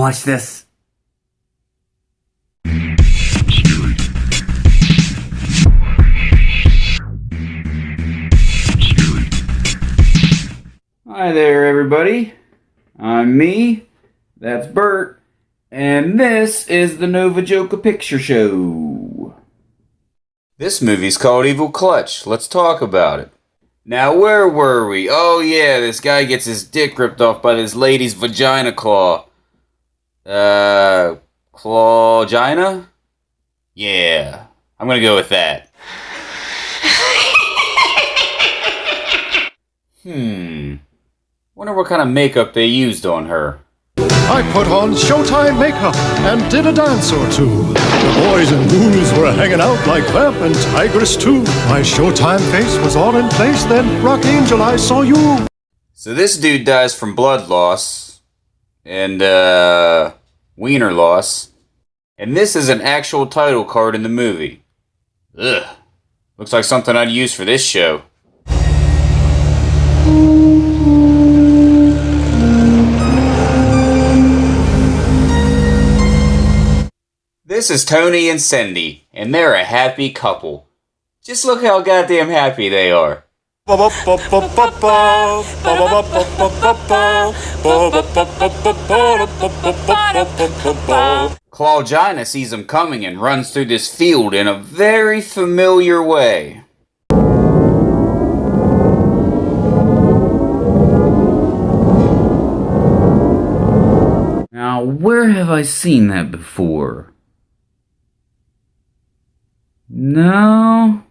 watch this. Hi there, everybody. I'm me, that's Bert, and this is the Novajoka Picture Show. This movie's called Evil Clutch. Let's talk about it. Now, where were we? Oh yeah, this guy gets his dick ripped off by this lady's vagina claw. Clawgina? Yeah, I'm gonna go with that. Wonder what kind of makeup they used on her. I put on Showtime makeup and did a dance or two. The boys and ghouls were hanging out like vamp and tigress too. My Showtime face was all in place then, Rock Angel, I saw you. So this dude dies from blood loss and wiener loss. And this is an actual title card in the movie. Ugh. Looks like something I'd use for this show. This is Tony and Cindy, and they're a happy couple. Just look how goddamn happy they are. Clawgina sees them coming and runs through this field in a very familiar way. Now, where have I seen that before? No.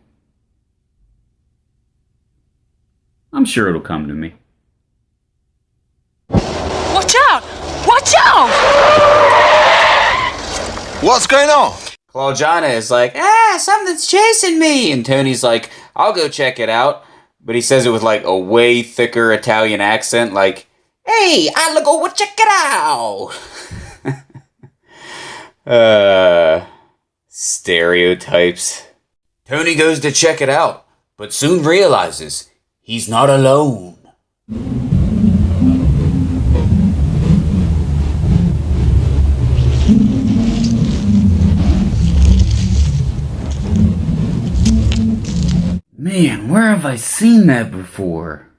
I'm sure it'll come to me. Watch out! Watch out! What's going on? Clawgina is like, something's chasing me. And Tony's like, I'll go check it out. But he says it with like a way thicker Italian accent, like, hey, I'll go check it out. Stereotypes. Tony goes to check it out, but soon realizes he's not alone. Man, where have I seen that before?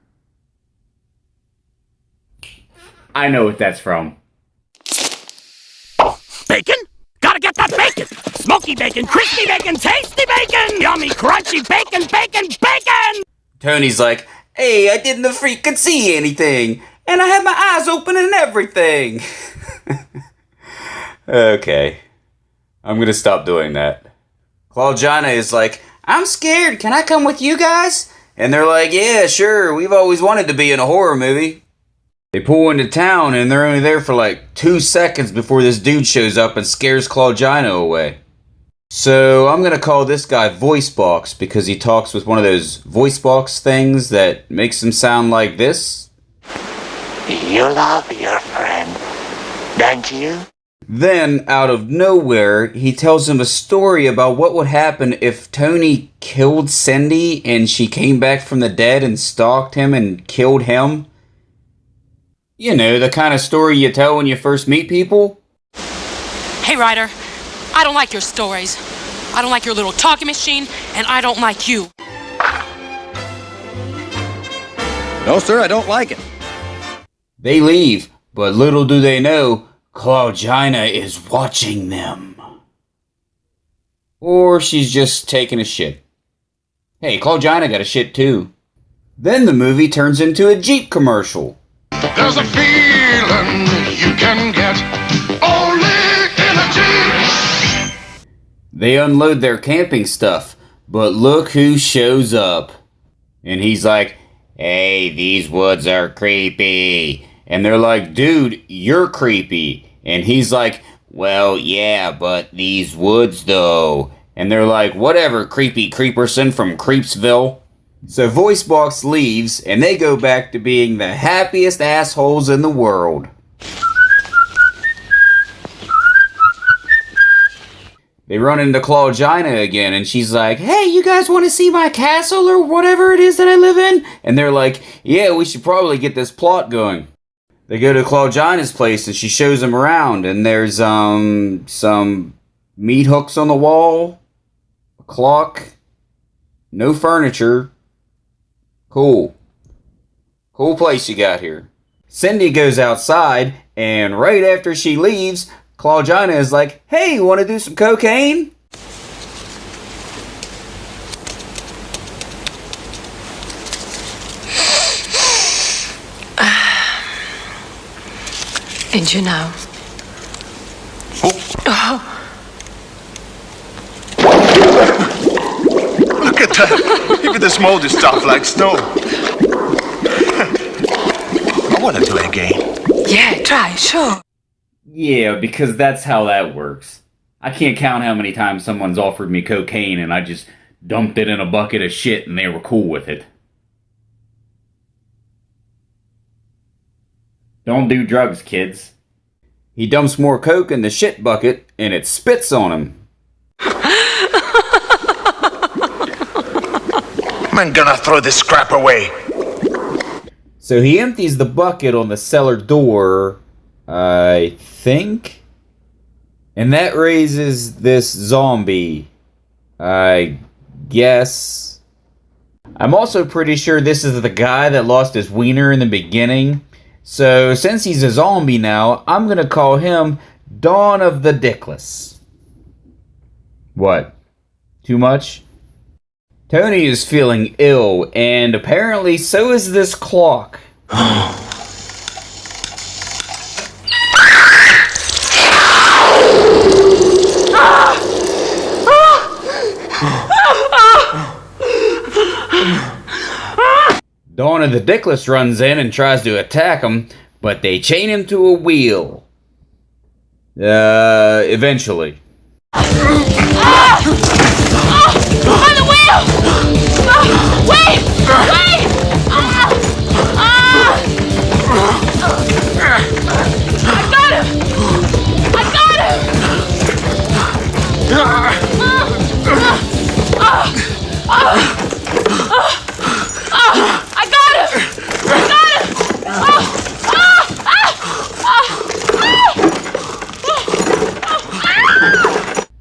I know what that's from. Bacon? Gotta get that bacon! Smoky bacon, crispy bacon, tasty bacon! Yummy, crunchy bacon, bacon, bacon! Tony's like, hey, I didn't freaking see anything, and I had my eyes open and everything. Okay, I'm gonna stop doing that. Clawgina is like, I'm scared, can I come with you guys? And they're like, yeah, sure, we've always wanted to be in a horror movie. They pull into town and they're only there for like 2 seconds before this dude shows up and scares Clawgina away. So I'm gonna call this guy Voicebox because he talks with one of those voice box things that makes him sound like this. You love your friend, don't you? Then, out of nowhere, he tells him a story about what would happen if Tony killed Cindy and she came back from the dead and stalked him and killed him. You know, the kind of story you tell when you first meet people. Hey, Ryder, I don't like your stories. I don't like your little talking machine, and I don't like you. No, sir, I don't like it. They leave, but little do they know, Clawgina is watching them. Or she's just taking a shit. Hey, Clawgina got a shit too. Then the movie turns into a Jeep commercial. There's a feeling you can get only in a Jeep. They unload their camping stuff, but look who shows up. And he's like, hey, these woods are creepy. And they're like, dude, you're creepy. And he's like, well, yeah, but these woods though. And they're like, whatever, creepy Creeperson from Creepsville. So Voicebox leaves, and they go back to being the happiest assholes in the world. They run into Clawgina again, and she's like, hey, you guys want to see my castle or whatever it is that I live in? And they're like, yeah, we should probably get this plot going. They go to Claudina's place and she shows him around, and there's some meat hooks on the wall, a clock, no furniture. Cool place you got here. Cindy goes outside, and right after she leaves, Claudina is like, "Hey, you want to do some cocaine?" And you know. Look at that. Even this mold is tough like snow. I want to do it again. Yeah, try, sure. Yeah, because that's how that works. I can't count how many times someone's offered me cocaine and I just dumped it in a bucket of shit and they were cool with it. Don't do drugs, kids. He dumps more coke in the shit bucket and it spits on him. I'm gonna throw this scrap away. So he empties the bucket on the cellar door, I think? And that raises this zombie, I guess. I'm also pretty sure this is the guy that lost his wiener in the beginning. So since he's a zombie now, I'm gonna call him Dawn of the Dickless. What? Too much? Tony is feeling ill, and apparently so is this clock. Dawn of the Dickless runs in and tries to attack him, but they chain him to a wheel. Eventually. On the wheel! Wait! Wait! I got him! I got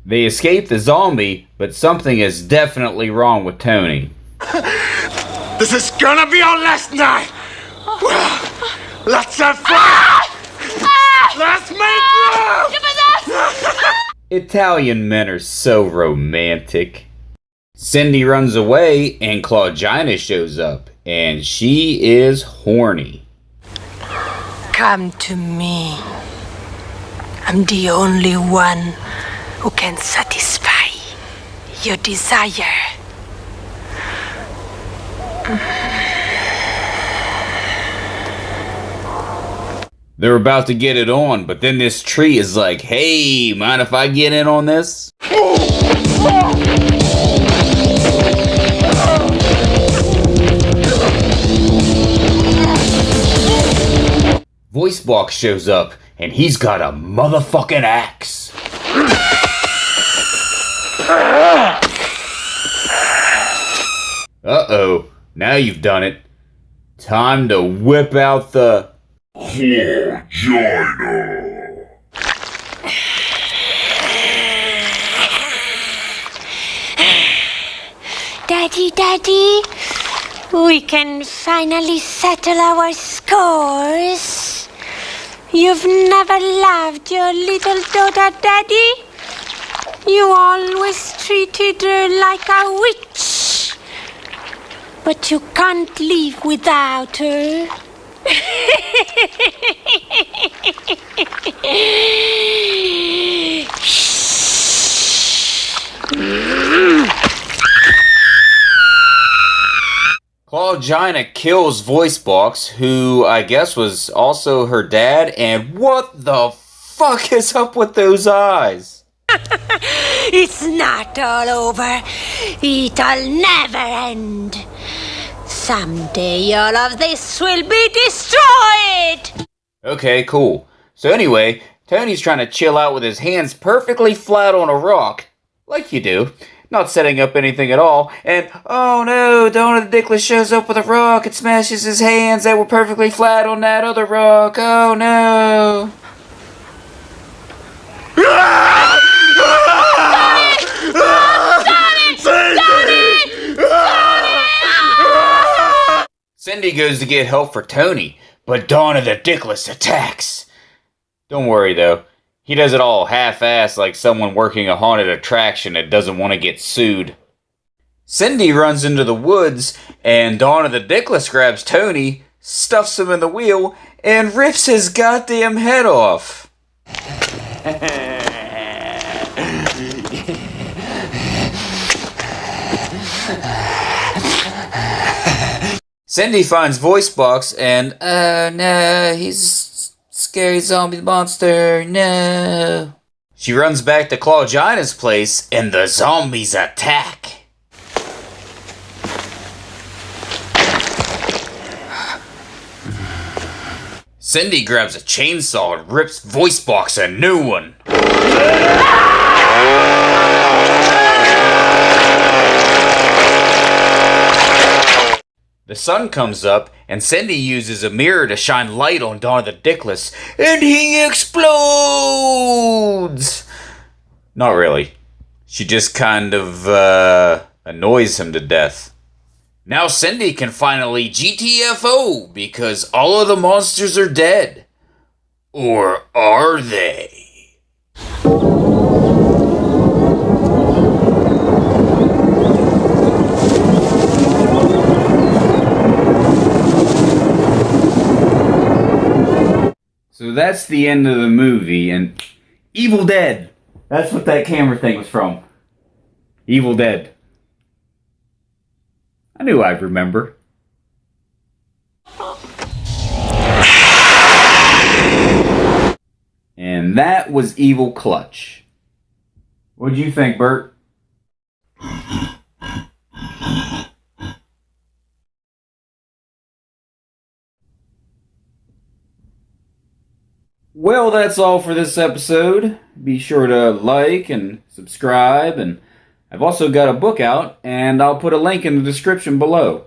They escape the zombie, but something is definitely wrong with Tony. This is gonna be our last night. Let's have fun. Let's make love. Italian men are so romantic. Cindy runs away and Claudina shows up, and she is horny. Come to me. I'm the only one who can satisfy your desire. They're about to get it on, but then this tree is like, "Hey, mind if I get in on this?" Voice Box shows up, and he's got a motherfucking axe. Uh-oh, now you've done it. Time to whip out the... Daddy, we can finally settle our scores. You've never loved your little daughter, Daddy. You always treated her like a witch. But you can't live without her. Claudina kills Voice Box, who I guess was also her dad, and what the fuck is up with those eyes? It's not all over. It'll never end. Someday all of this will be destroyed. Okay, cool. So anyway, Tony's trying to chill out with his hands perfectly flat on a rock, like you do. not setting up anything at all, and oh no, Donna the Dickless shows up with a rock and smashes his hands that were perfectly flat on that other rock. Oh no! Cindy goes to get help for Tony, but Donna the Dickless attacks. Don't worry though, he does it all half-assed like someone working a haunted attraction that doesn't want to get sued. Cindy runs into the woods, and Donna the Dickless grabs Tony, stuffs him in the wheel, and rips his goddamn head off. Cindy finds Voice Box and, no, he's a scary zombie monster, no. She runs back to Clawgina's place and the zombies attack. Cindy grabs a chainsaw and rips Voice Box a new one. The sun comes up, and Cindy uses a mirror to shine light on Donna the Dickless, and he explodes! Not really. She just kind of, annoys him to death. Now Cindy can finally GTFO, because all of the monsters are dead. Or are they? So that's the end of the movie, and Evil Dead. That's what that camera thing was from. Evil Dead. I knew I'd remember. And that was Evil Clutch. What'd you think, Bert? Well, that's all for this episode. Be sure to like and subscribe, and I've also got a book out, and I'll put a link in the description below.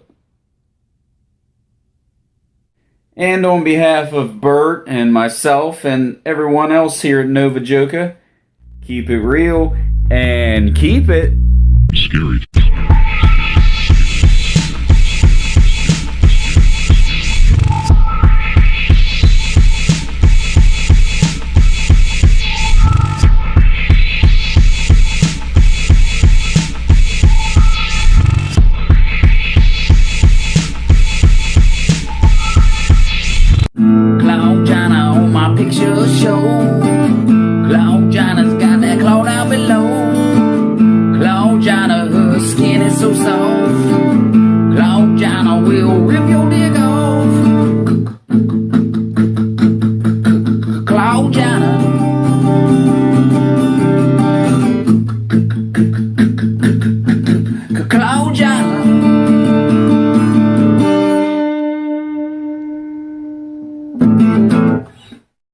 And on behalf of Bert and myself and everyone else here at Novajoka, keep it real and keep it Scary. Picture show. Clawgina's got that claw down below. Clawgina, her skin is so soft. Clawgina will rip your dick off. Clawgina.